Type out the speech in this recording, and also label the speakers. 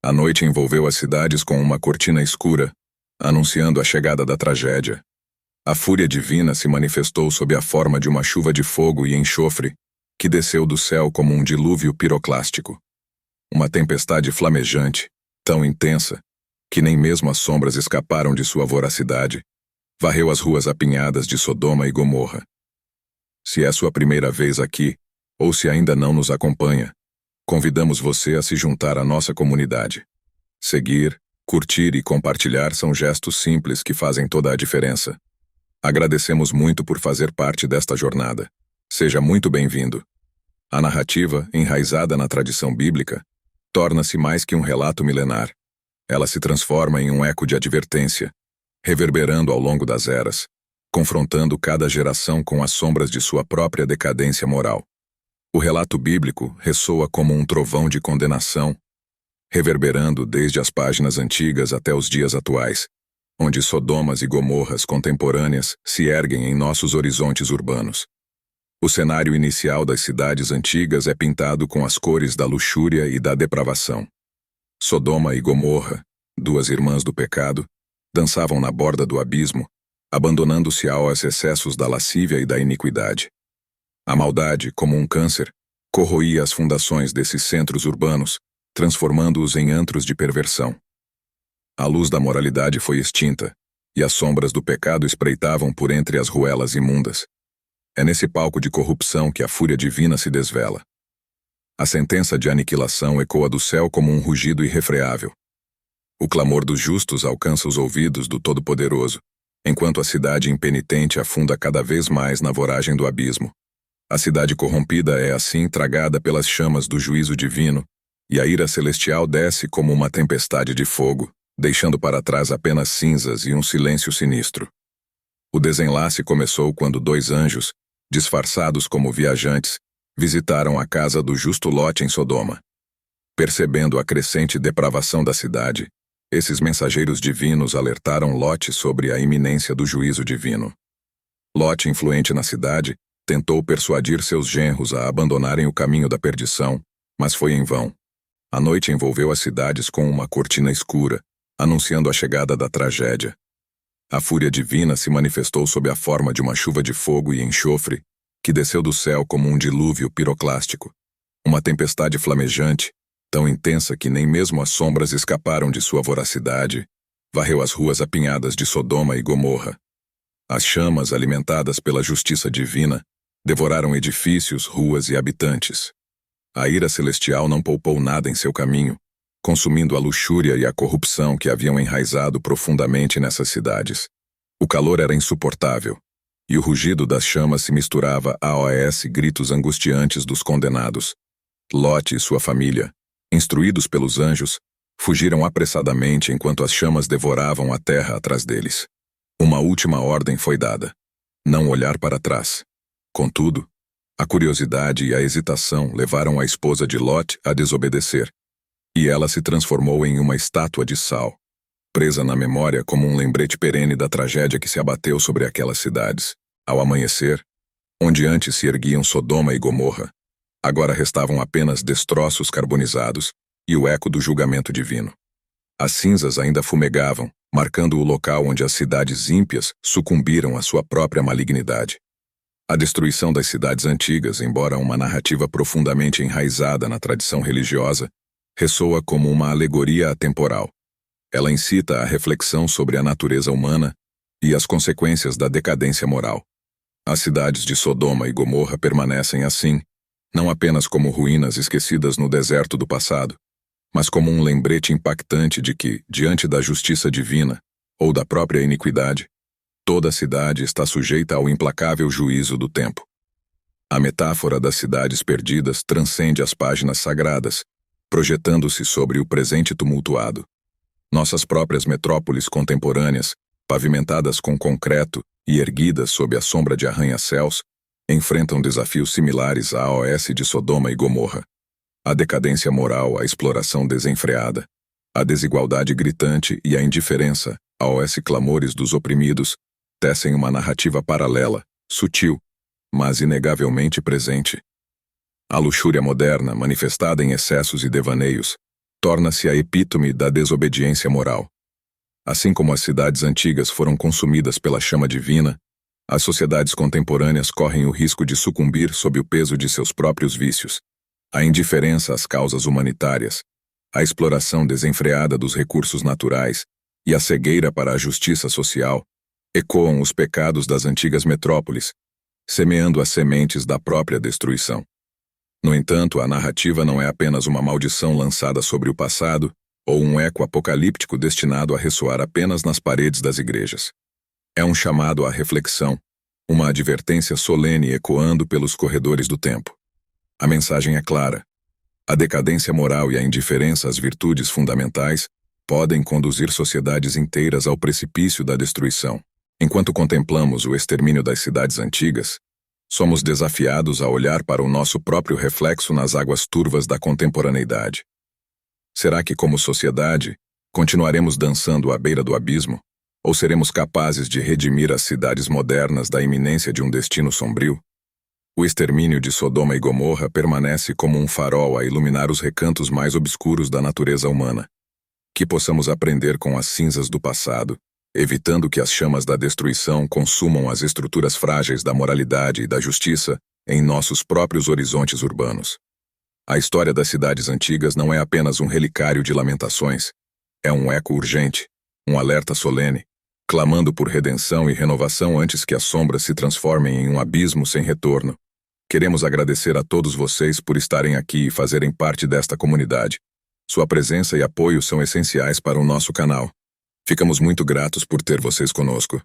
Speaker 1: A noite envolveu as cidades com uma cortina escura, anunciando a chegada da tragédia. A fúria divina se manifestou sob a forma de uma chuva de fogo e enxofre, que desceu do céu como um dilúvio piroclástico. Uma tempestade flamejante, tão intensa, que nem mesmo as sombras escaparam de sua voracidade, varreu as ruas apinhadas de Sodoma e Gomorra. Se é sua primeira vez aqui, ou se ainda não nos acompanha, convidamos você a se juntar à nossa comunidade. Seguir, curtir e compartilhar são gestos simples que fazem toda a diferença. Agradecemos muito por fazer parte desta jornada. Seja muito bem-vindo. A narrativa, enraizada na tradição bíblica, torna-se mais que um relato milenar. Ela se transforma em um eco de advertência, reverberando ao longo das eras, confrontando cada geração com as sombras de sua própria decadência moral. O relato bíblico ressoa como um trovão de condenação, reverberando desde as páginas antigas até os dias atuais, onde Sodomas e Gomorras contemporâneas se erguem em nossos horizontes urbanos. O cenário inicial das cidades antigas é pintado com as cores da luxúria e da depravação. Sodoma e Gomorra, duas irmãs do pecado, dançavam na borda do abismo, abandonando-se aos excessos da lascívia e da iniquidade. A maldade, como um câncer, corroía as fundações desses centros urbanos, transformando-os em antros de perversão. A luz da moralidade foi extinta, e as sombras do pecado espreitavam por entre as ruelas imundas. É nesse palco de corrupção que a fúria divina se desvela. A sentença de aniquilação ecoa do céu como um rugido irrefreável. O clamor dos justos alcança os ouvidos do Todo-Poderoso, enquanto a cidade impenitente afunda cada vez mais na voragem do abismo. A cidade corrompida é assim tragada pelas chamas do juízo divino, e a ira celestial desce como uma tempestade de fogo, deixando para trás apenas cinzas e um silêncio sinistro. O desenlace começou quando dois anjos, disfarçados como viajantes, visitaram a casa do justo Lote em Sodoma. Percebendo a crescente depravação da cidade, esses mensageiros divinos alertaram Lote sobre a iminência do juízo divino. Lote, influente na cidade, tentou persuadir seus genros a abandonarem o caminho da perdição, mas foi em vão. A noite envolveu as cidades com uma cortina escura, anunciando a chegada da tragédia. A fúria divina se manifestou sob a forma de uma chuva de fogo e enxofre, que desceu do céu como um dilúvio piroclástico. Uma tempestade flamejante, tão intensa que nem mesmo as sombras escaparam de sua voracidade, varreu as ruas apinhadas de Sodoma e Gomorra. As chamas, alimentadas pela justiça divina, devoraram edifícios, ruas e habitantes. A ira celestial não poupou nada em seu caminho, consumindo a luxúria e a corrupção que haviam enraizado profundamente nessas cidades. O calor era insuportável, e o rugido das chamas se misturava aos gritos angustiantes dos condenados. Lote e sua família, instruídos pelos anjos, fugiram apressadamente enquanto as chamas devoravam a terra atrás deles. Uma última ordem foi dada: não olhar para trás. Contudo, a curiosidade e a hesitação levaram a esposa de Lot a desobedecer, e ela se transformou em uma estátua de sal, presa na memória como um lembrete perene da tragédia que se abateu sobre aquelas cidades. Ao amanhecer, onde antes se erguiam Sodoma e Gomorra, agora restavam apenas destroços carbonizados e o eco do julgamento divino. As cinzas ainda fumegavam, marcando o local onde as cidades ímpias sucumbiram à sua própria malignidade. A destruição das cidades antigas, embora uma narrativa profundamente enraizada na tradição religiosa, ressoa como uma alegoria atemporal. Ela incita a reflexão sobre a natureza humana e as consequências da decadência moral. As cidades de Sodoma e Gomorra permanecem assim, não apenas como ruínas esquecidas no deserto do passado, mas como um lembrete impactante de que, diante da justiça divina, ou da própria iniquidade, toda a cidade está sujeita ao implacável juízo do tempo. A metáfora das cidades perdidas transcende as páginas sagradas, projetando-se sobre o presente tumultuado. Nossas próprias metrópoles contemporâneas, pavimentadas com concreto e erguidas sob a sombra de arranha-céus, enfrentam desafios similares aos de Sodoma e Gomorra. A decadência moral, a exploração desenfreada, a desigualdade gritante e a indiferença aos clamores dos oprimidos tecem uma narrativa paralela, sutil, mas inegavelmente presente. A luxúria moderna, manifestada em excessos e devaneios, torna-se a epítome da desobediência moral. Assim como as cidades antigas foram consumidas pela chama divina, as sociedades contemporâneas correm o risco de sucumbir sob o peso de seus próprios vícios. A indiferença às causas humanitárias, a exploração desenfreada dos recursos naturais e a cegueira para a justiça social ecoam os pecados das antigas metrópoles, semeando as sementes da própria destruição. No entanto, a narrativa não é apenas uma maldição lançada sobre o passado ou um eco apocalíptico destinado a ressoar apenas nas paredes das igrejas. É um chamado à reflexão, uma advertência solene ecoando pelos corredores do tempo. A mensagem é clara. A decadência moral e a indiferença às virtudes fundamentais podem conduzir sociedades inteiras ao precipício da destruição. Enquanto contemplamos o extermínio das cidades antigas, somos desafiados a olhar para o nosso próprio reflexo nas águas turvas da contemporaneidade. Será que, como sociedade, continuaremos dançando à beira do abismo? Ou seremos capazes de redimir as cidades modernas da iminência de um destino sombrio? O extermínio de Sodoma e Gomorra permanece como um farol a iluminar os recantos mais obscuros da natureza humana. Que possamos aprender com as cinzas do passado, evitando que as chamas da destruição consumam as estruturas frágeis da moralidade e da justiça em nossos próprios horizontes urbanos. A história das cidades antigas não é apenas um relicário de lamentações, é um eco urgente, um alerta solene, clamando por redenção e renovação antes que as sombras se transformem em um abismo sem retorno. Queremos agradecer a todos vocês por estarem aqui e fazerem parte desta comunidade. Sua presença e apoio são essenciais para o nosso canal. Ficamos muito gratos por ter vocês conosco.